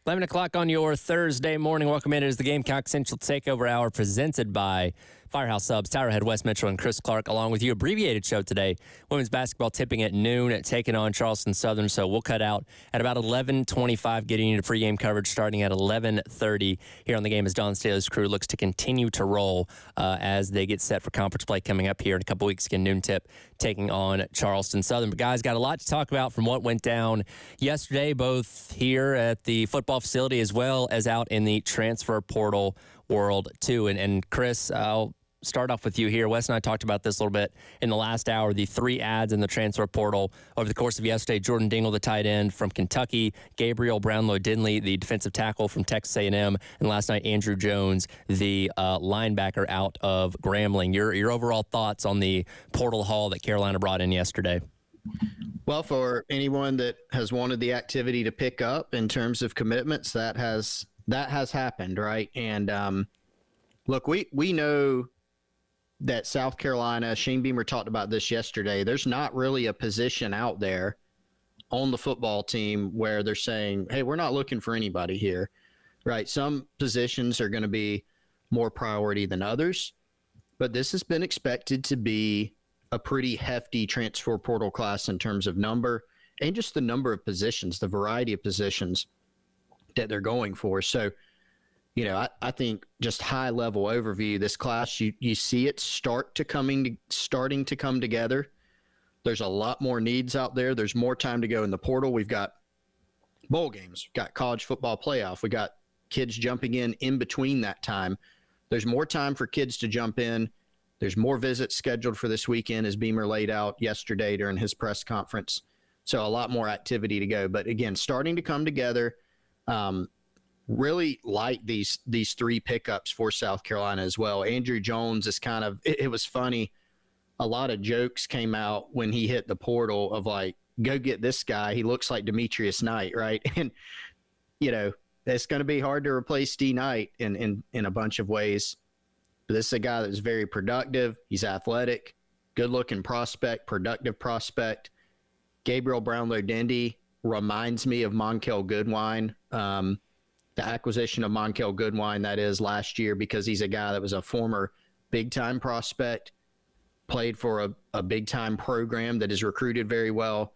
11 o'clock on your Thursday morning. Welcome in. It is the Gamecock Central Takeover Hour presented by Firehouse Subs, Towerhead, West Mitchell, and Chris Clark, along with you. Abbreviated show today. Women's basketball tipping at noon, taking on Charleston Southern. So we'll cut out at about 11:25, getting you to pregame coverage starting at 11:30 here on the game as Don Staley's crew looks to continue to roll as they get set for conference play coming up here in a couple weeks. Again, noon tip taking on Charleston Southern. But guys, got a lot to talk about from what went down yesterday, both here at the football facility as well as out in the transfer portal world too. And Chris, I'll start off with you here. Wes and I talked about this a little bit in the last hour, the 3 adds in the transfer portal over the course of yesterday. Jordan Dingle, the tight end from Kentucky, Gabriel Brownlow-Dinley, the defensive tackle from Texas A&M, and last night Andrew Jones, the linebacker out of Grambling. Your overall thoughts on the portal haul that Carolina brought in yesterday? Well, for anyone that has wanted the activity to pick up in terms of commitments, that has happened, right? And look, we know that South Carolina, Shane Beamer talked about this yesterday, there's not really a position out there on the football team where they're saying, hey, we're not looking for anybody here, right? Some positions are going to be more priority than others, but this has been expected to be a pretty hefty transfer portal class in terms of number and just the number of positions, the variety of positions that they're going for. So, you know, I think just high level overview, this class, you see it starting to come together. There's a lot more needs out there. There's more time to go in the portal. We've got bowl games, we've got college football playoff. We got kids jumping in between that time. There's more time for kids to jump in. There's more visits scheduled for this weekend, as Beamer laid out yesterday during his press conference. So a lot more activity to go. But again, starting to come together. Really like these 3 pickups for South Carolina as well. Andrew Jones is kind of, it was funny. A lot of jokes came out when he hit the portal of like, go get this guy. He looks like Demetrius Knight, right? And, you know, it's going to be hard to replace D Knight in a bunch of ways. But this is a guy that's very productive. He's athletic, good-looking prospect, productive prospect. Gabriel Brownlow-Dinley reminds me of Monkel Goodwine. The acquisition of Monkel Goodwine, that is, last year, because he's a guy that was a former big-time prospect, played for a big-time program that is recruited very well,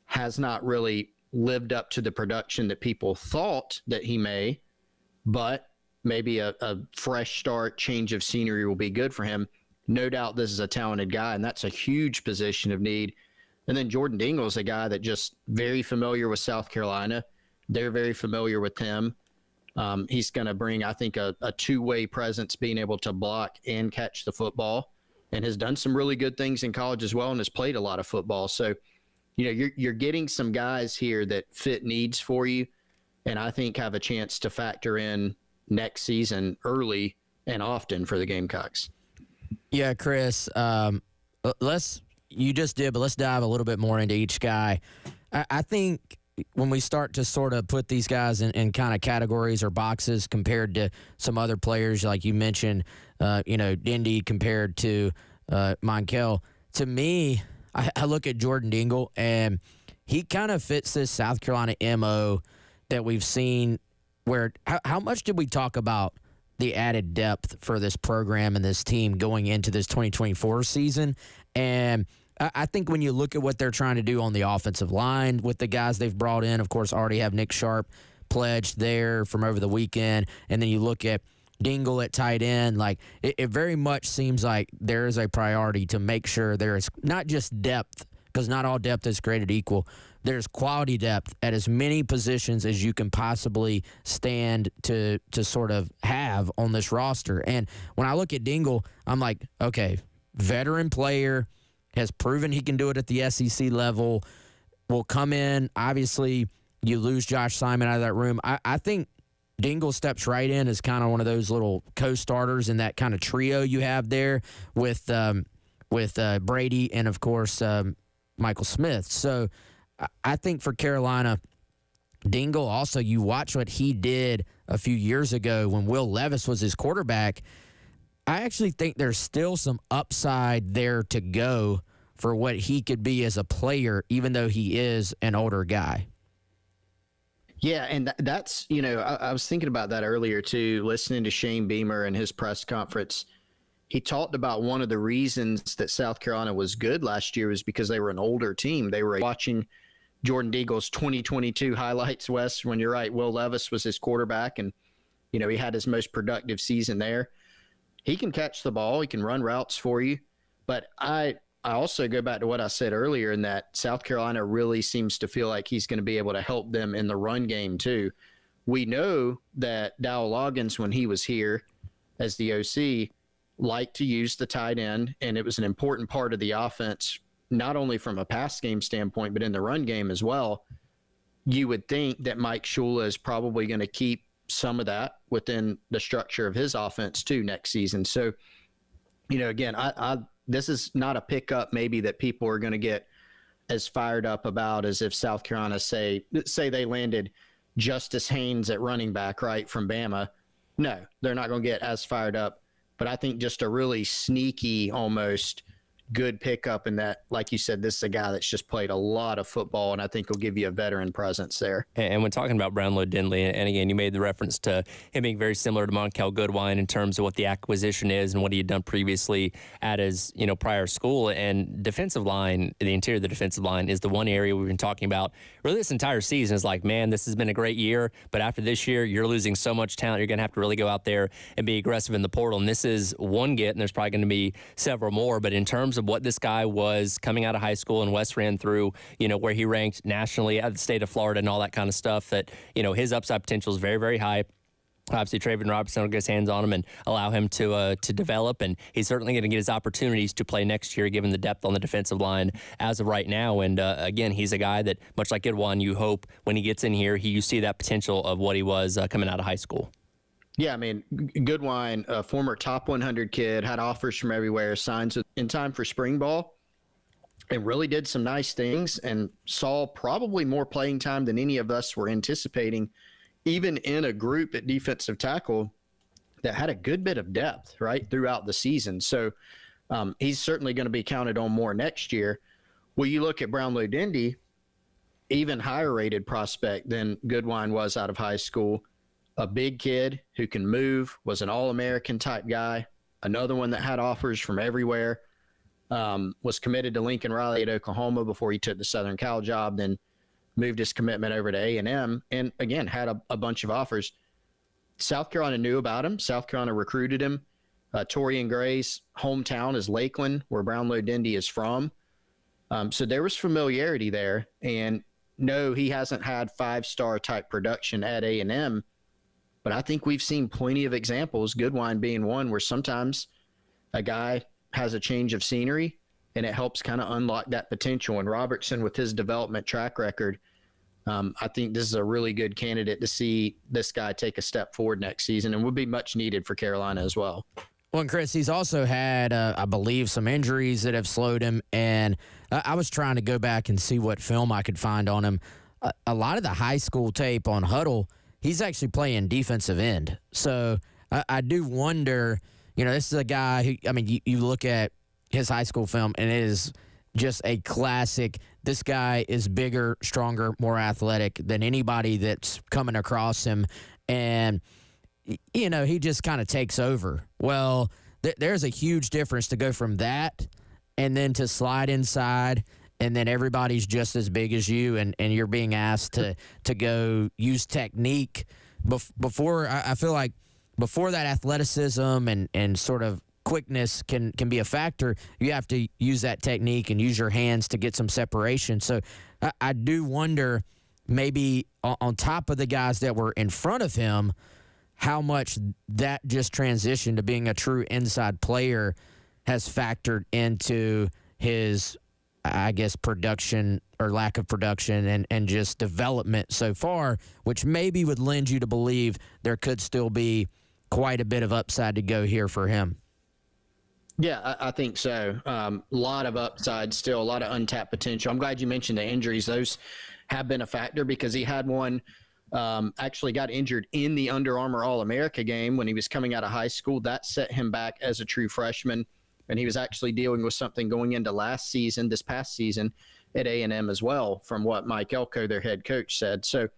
has not really lived up to the production that people thought that he may, but maybe a fresh start, change of scenery will be good for him. No doubt this is a talented guy, and that's a huge position of need. And then Jordan Dingle is a guy that just very familiar with South Carolina. They're very familiar with him. He's going to bring, I think, a two-way presence, being able to block and catch the football, and has done some really good things in college as well and has played a lot of football. So, you know, you're getting some guys here that fit needs for you, and I think have a chance to factor in next season early and often for the Gamecocks. Yeah, Chris, you just did, but let's dive a little bit more into each guy. I think when we start to sort of put these guys in kind of categories or boxes compared to some other players, like you mentioned, Dindy compared to Monkel, to me, I look at Jordan Dingle, and he kind of fits this South Carolina MO that we've seen where how much did we talk about the added depth for this program and this team going into this 2024 season? And I think when you look at what they're trying to do on the offensive line with the guys they've brought in, of course, already have Nick Sharp pledged there from over the weekend, and then you look at Dingle at tight end, like it very much seems like there is a priority to make sure there is not just depth, because not all depth is created equal. There's quality depth at as many positions as you can possibly stand to sort of have on this roster. And when I look at Dingle, I'm like, okay, veteran player, has proven he can do it at the SEC level, will come in. Obviously, you lose Josh Simon out of that room. I think Dingle steps right in as kind of one of those little co-starters in that kind of trio you have there with Brady and, of course, Michael Smith. So I think for Carolina, Dingle also, you watch what he did a few years ago when Will Levis was his quarterback. I actually think there's still some upside there to go for what he could be as a player, even though he is an older guy. Yeah, and that's, I was thinking about that earlier too, listening to Shane Beamer and his press conference. He talked about one of the reasons that South Carolina was good last year was because they were an older team. They were watching Jordan Deagle's 2022 highlights, Wes, when you're right, Will Levis was his quarterback, and, he had his most productive season there. He can catch the ball. He can run routes for you. But I also go back to what I said earlier in that South Carolina really seems to feel like he's going to be able to help them in the run game too. We know that Dow Loggins, when he was here as the OC, liked to use the tight end, and it was an important part of the offense, not only from a pass game standpoint, but in the run game as well. You would think that Mike Shula is probably going to keep some of that within the structure of his offense too next season. So, again, this is not a pickup maybe that people are going to get as fired up about as if South Carolina say they landed Justice Haynes at running back, right, from Bama. No, they're not going to get as fired up. But I think just a really sneaky, almost good pickup in that, like you said, this is a guy that's just played a lot of football, and I think will give you a veteran presence there. And when talking about Brownlow Denley, and again, you made the reference to him being very similar to Monkel Goodwine in terms of what the acquisition is and what he had done previously at his prior school. And defensive line, the interior of the defensive line is the one area we've been talking about really this entire season. Is like, man, this has been a great year, but after this year, you're losing so much talent. You're going to have to really go out there and be aggressive in the portal. And this is one get, and there's probably going to be several more. But in terms of what this guy was coming out of high school, and Wes ran through, where he ranked nationally at the state of Florida and all that kind of stuff, that, his upside potential is very, very high. Obviously, Traven Robertson will get his hands on him and allow him to develop, and he's certainly going to get his opportunities to play next year, given the depth on the defensive line as of right now. And again, he's a guy that, much like Goodwine, you hope when he gets in here, you see that potential of what he was coming out of high school. Yeah, I mean, Goodwine, a former top 100 kid, had offers from everywhere, signed in time for spring ball, and really did some nice things and saw probably more playing time than any of us were anticipating, even in a group at defensive tackle that had a good bit of depth, right, throughout the season. So he's certainly going to be counted on more next year. Well, you look at Brownlow Dendy, even higher rated prospect than Goodwine was out of high school. A big kid who can move, was an All-American type guy, another one that had offers from everywhere, was committed to Lincoln Riley at Oklahoma before he took the Southern Cal job, then moved his commitment over to A&M, and again, had a bunch of offers. South Carolina knew about him. South Carolina recruited him. Torian Gray's hometown is Lakeland, where Brownlow Dendy is from. So there was familiarity there. And no, he hasn't had five-star type production at A&M, but I think we've seen plenty of examples, Goodwine being one, where sometimes a guy has a change of scenery and it helps kind of unlock that potential. And Robertson, with his development track record, I think this is a really good candidate to see this guy take a step forward next season, and would be much needed for Carolina as well. Well, and Chris, he's also had, I believe, some injuries that have slowed him. And I was trying to go back and see what film I could find on him. A lot of the high school tape on Huddle, he's actually playing defensive end. So I do wonder, this is a guy who, I mean, you look at his high school film, and it is just a classic. This guy is bigger, stronger, more athletic than anybody that's coming across him. And, he just kind of takes over. Well, there's a huge difference to go from that and then to slide inside, and then everybody's just as big as you, and you're being asked to go use technique. Before, I feel like before that athleticism and sort of quickness can be a factor, you have to use that technique and use your hands to get some separation. So I do wonder, maybe on top of the guys that were in front of him, how much that just transition to being a true inside player has factored into his, I guess, production or lack of production and just development so far, which maybe would lend you to believe there could still be quite a bit of upside to go here for him. Yeah, I think so. A lot of upside still, a lot of untapped potential. I'm glad you mentioned the injuries. Those have been a factor, because he had one actually got injured in the Under Armour All-America game when he was coming out of high school. That set him back as a true freshman, and he was actually dealing with something going into this past season at A&M as well, from what Mike Elko, their head coach, said. So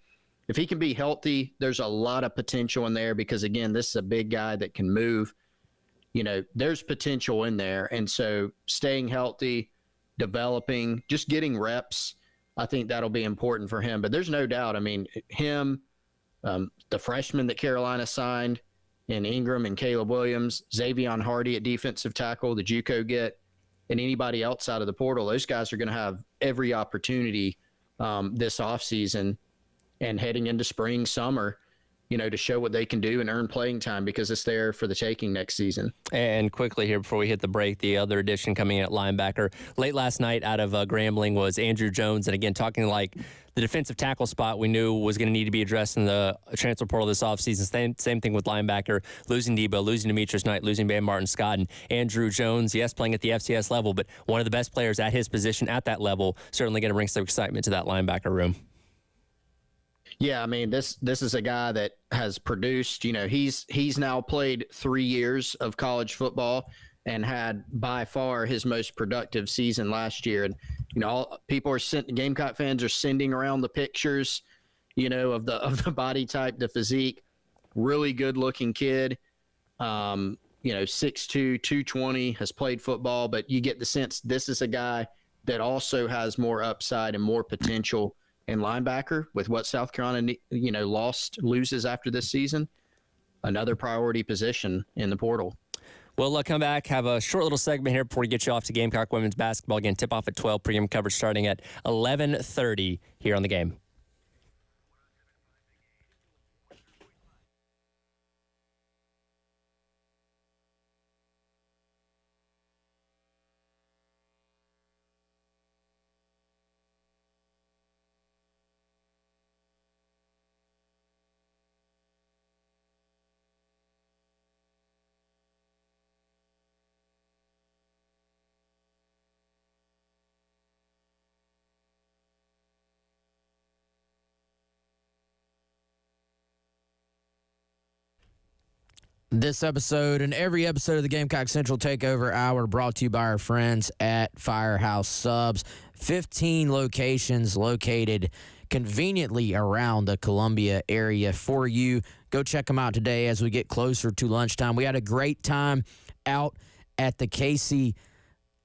if he can be healthy, there's a lot of potential in there because, again, this is a big guy that can move. There's potential in there. And so staying healthy, developing, just getting reps, I think that'll be important for him. But there's no doubt, I mean, him, the freshman that Carolina signed, and Ingram and Caleb Williams, Xavion Hardy at defensive tackle, the JUCO get, and anybody else out of the portal, those guys are going to have every opportunity this offseason and heading into spring, summer, to show what they can do and earn playing time because it's there for the taking next season. And quickly here before we hit the break, the other addition coming in at linebacker late last night out of Grambling was Andrew Jones. And again, talking like the defensive tackle spot we knew was going to need to be addressed in the transfer portal this offseason. Same thing with linebacker, losing Debo, losing Demetrius Knight, losing Van Martin Scott, and Andrew Jones, yes, playing at the FCS level, but one of the best players at his position at that level, certainly going to bring some excitement to that linebacker room. Yeah, I mean, this is a guy that has produced, he's now played 3 years of college football and had by far his most productive season last year. And, all people are Gamecock fans are sending around the pictures, of the body type, the physique. Really good looking kid. 6'2", 220, has played football, but you get the sense this is a guy that also has more upside and more potential in linebacker with what South Carolina, loses after this season. Another priority position in the portal. We'll come back, have a short little segment here before we get you off to Gamecock women's basketball. Again, tip off at 12, pregame coverage starting at 11:30 here on the Game. This episode and every episode of the Gamecock Central Takeover Hour brought to you by our friends at Firehouse Subs. 15 locations located conveniently around the Columbia area for you. Go check them out today as we get closer to lunchtime. We had a great time out at the Casey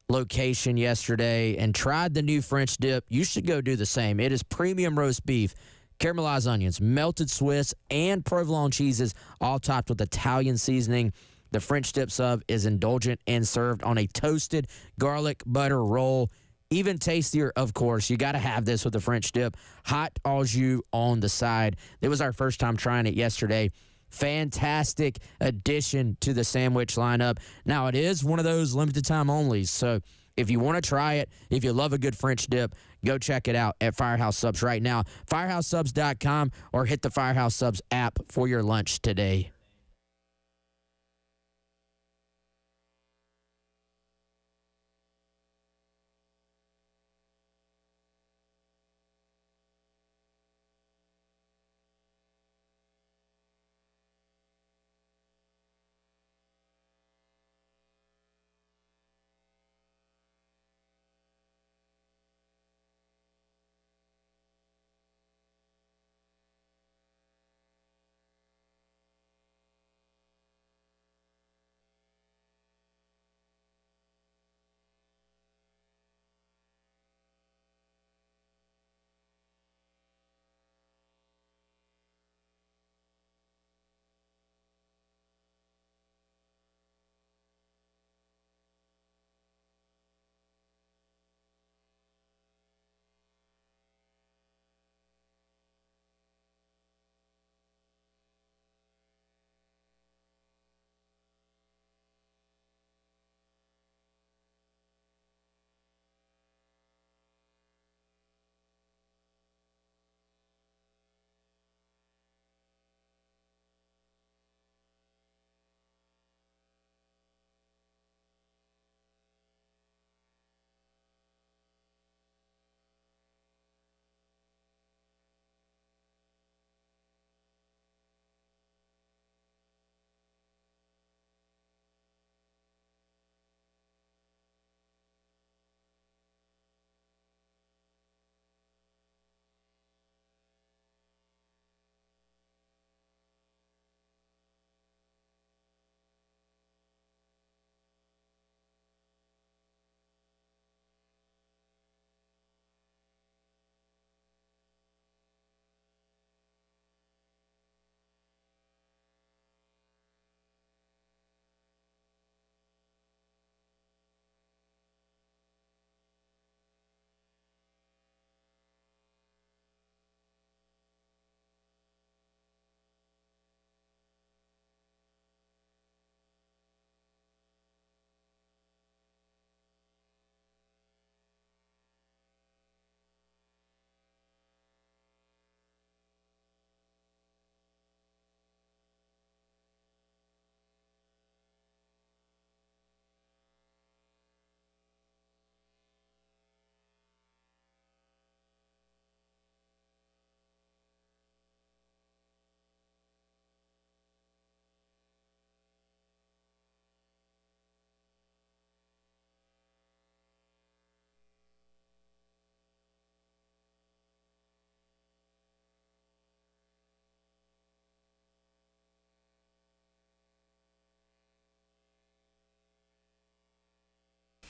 location yesterday and tried the new French dip. You should go do the same. It is premium roast beef, caramelized onions, melted Swiss, and provolone cheeses, all topped with Italian seasoning. The French dip sub is indulgent and served on a toasted garlic butter roll. Even tastier, of course. You got to have this with the French dip. Hot au jus on the side. It was our first time trying it yesterday. Fantastic addition to the sandwich lineup. Now, it is one of those limited time only, so if you want to try it, if you love a good French dip, go check it out at Firehouse Subs right now. FirehouseSubs.com or hit the Firehouse Subs app for your lunch today.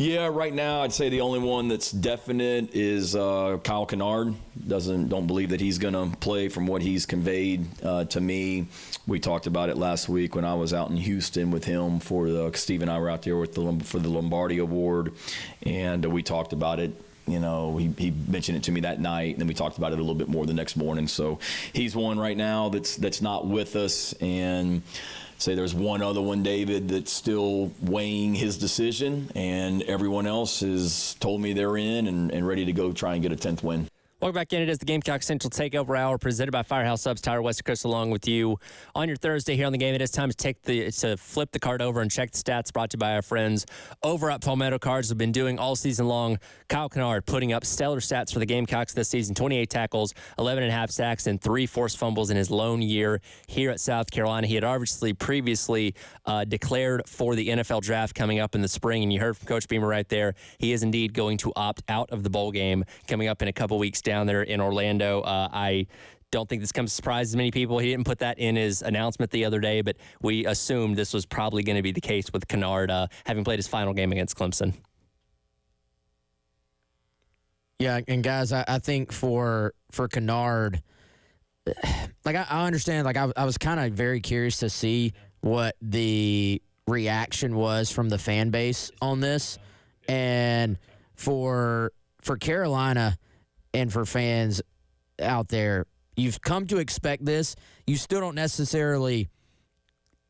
Yeah, right now I'd say the only one that's definite is Kyle Kennard. Don't believe that he's going to play from what he's conveyed to me. We talked about it last week when I was out in Houston with him Steve and I were out there for the Lombardi Award, and we talked about it. You know, he mentioned it to me that night, and then we talked about it a little bit more the next morning. So he's one right now that's not with us, and say there's one other one, David, that's still weighing his decision, and everyone else has told me they're in and ready to go try and get a 10th win. Welcome back in. It is the Gamecock Central Takeover Hour presented by Firehouse Subs. Tyler West, Chris, along with you on your Thursday here on the game. It is time to flip the card over and check the stats. Brought to you by our friends over at Palmetto Cards. Have been doing all season long. Kyle Kennard putting up stellar stats for the Gamecocks this season: 28 tackles, 11.5 sacks, and 3 forced fumbles in his lone year here at South Carolina. He had obviously previously declared for the NFL draft coming up in the spring, and you heard from Coach Beamer right there. He is indeed going to opt out of the bowl game coming up in a couple weeks down there in Orlando. I don't think this comes as a surprise to many people. He didn't put that in his announcement the other day, but we assumed this was probably going to be the case with Kennard having played his final game against Clemson. Yeah, and guys, I think for Kennard, like I understand, like I was kind of very curious to see what the reaction was from the fan base on this, and for Carolina and for fans out there, you've come to expect this. You still don't necessarily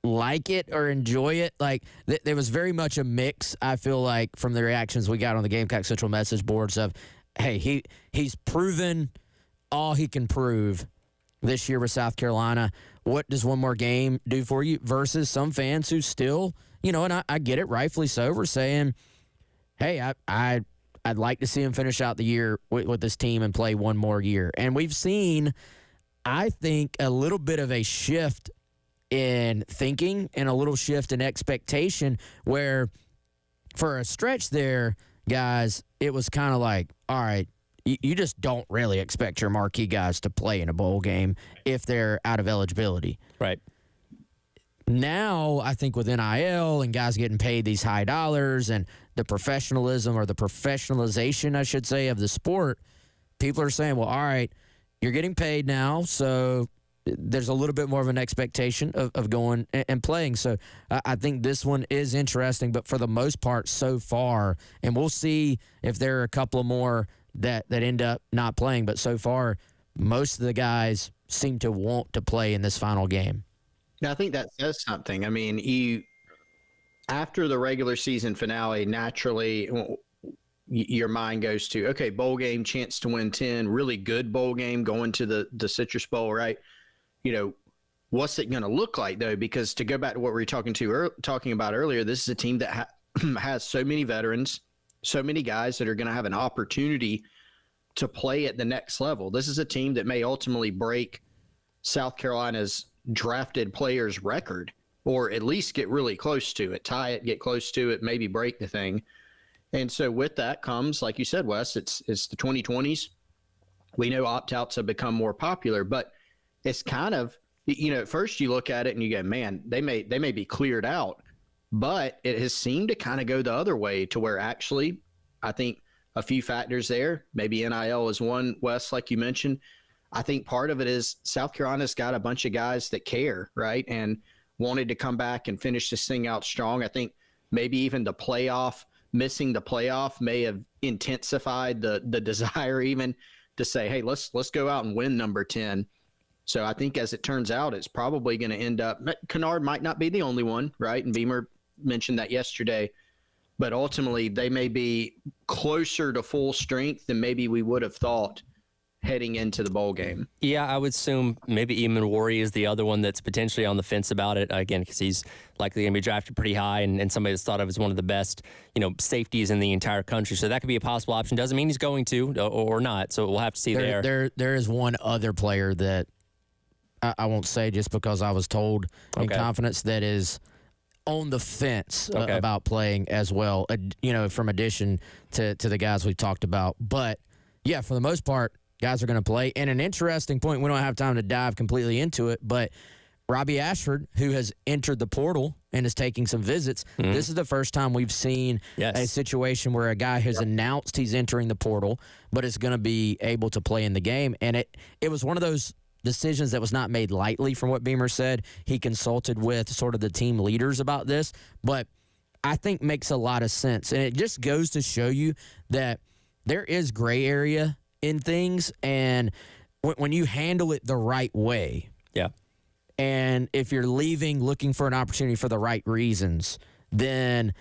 like it or enjoy it. Like there was very much a mix, I feel like, from the reactions we got on the Gamecock Central message boards of, hey, he's proven all he can prove this year with South Carolina. What does one more game do for you? Versus some fans who still, and I get it, rightfully so, we're saying, hey, I'd like to see him finish out the year with this team and play one more year. And we've seen, I think, a little bit of a shift in thinking and a little shift in expectation where for a stretch there, guys, it was kind of like, all right, you just don't really expect your marquee guys to play in a bowl game if they're out of eligibility. Right. Now, I think with NIL and guys getting paid these high dollars and the professionalism or the professionalization, I should say, of the sport, people are saying, well, all right, you're getting paid now, so there's a little bit more of an expectation of going and playing. So I think this one is interesting, but for the most part so far, and we'll see if there are a couple of more that end up not playing, but so far most of the guys seem to want to play in this final game. Yeah, I think that says something. I mean, after the regular season finale, naturally your mind goes to, okay, bowl game, chance to win 10, really good bowl game, going to the Citrus Bowl, right? What's it going to look like, though? Because to go back to what we were talking about earlier, this is a team that has so many veterans, so many guys that are going to have an opportunity to play at the next level. This is a team that may ultimately break South Carolina's drafted players record, or at least get really close to it, tie it, get close to it, maybe break the thing. And so with that comes, like you said, Wes, it's the 2020s. We know opt-outs have become more popular, but it's kind of, at first you look at it and you go, man, they may be cleared out, but it has seemed to kind of go the other way to where actually, I think a few factors there, maybe NIL is one, Wes, like you mentioned. I think part of it is South Carolina's got a bunch of guys that care, right, and wanted to come back and finish this thing out strong. I think maybe even missing the playoff may have intensified the desire even to say, hey, let's go out and win number 10. So I think as it turns out, it's probably going to end up – Kennard might not be the only one, right, and Beamer mentioned that yesterday, but ultimately they may be closer to full strength than maybe we would have thought heading into the bowl game. Yeah, I would assume maybe Eamon Worry is the other one that's potentially on the fence about it, again, because he's likely going to be drafted pretty high and somebody that's thought of as one of the best, safeties in the entire country. So that could be a possible option. Doesn't mean he's going to or not, so we'll have to see there. There is one other player that I won't say just because I was told in confidence that is on the fence about playing as well, from addition to the guys we talked about. But, yeah, for the most part, guys are going to play. And an interesting point, we don't have time to dive completely into it, but Robbie Ashford, who has entered the portal and is taking some visits, this is the first time we've seen a situation where a guy has announced he's entering the portal, but is going to be able to play in the game. And it was one of those decisions that was not made lightly, from what Beamer said. He consulted with sort of the team leaders about this, but I think makes a lot of sense. And it just goes to show you that there is gray area in things, and when you handle it the right way. Yeah. And if you're leaving looking for an opportunity for the right reasons, then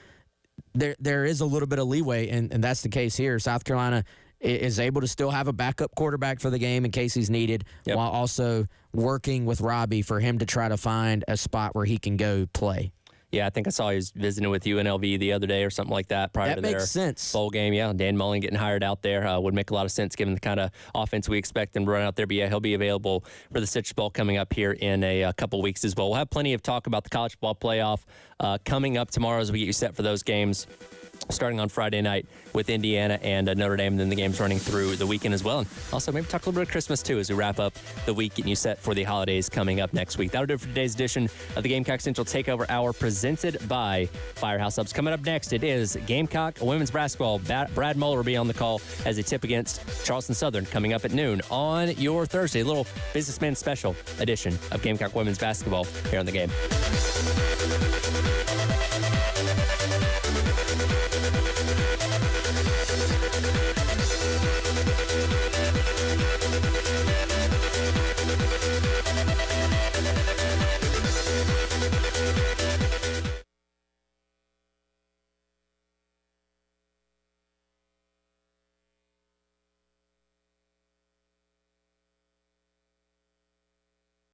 there is a little bit of leeway, and that's the case here. South Carolina is able to still have a backup quarterback for the game in case he's needed, while also working with Robbie for him to try to find a spot where he can go play. Yeah, I think I saw he was visiting with UNLV the other day or something like that prior to their bowl game. Yeah, Dan Mullen getting hired out there would make a lot of sense given the kind of offense we expect him to run out there. But yeah, he'll be available for the Citrus Bowl coming up here in a couple weeks as well. We'll have plenty of talk about the college football playoff coming up tomorrow as we get you set for those games, starting on Friday night with Indiana and Notre Dame, and then the games running through the weekend as well. And also maybe talk a little bit of Christmas, too, as we wrap up the week, getting you set for the holidays coming up next week. That'll do it for today's edition of the Gamecock Central Takeover Hour, presented by Firehouse Subs. Coming up next, it is Gamecock women's basketball. Brad Muller will be on the call as a tip against Charleston Southern coming up at noon on your Thursday. A little businessman special edition of Gamecock women's basketball here on the game.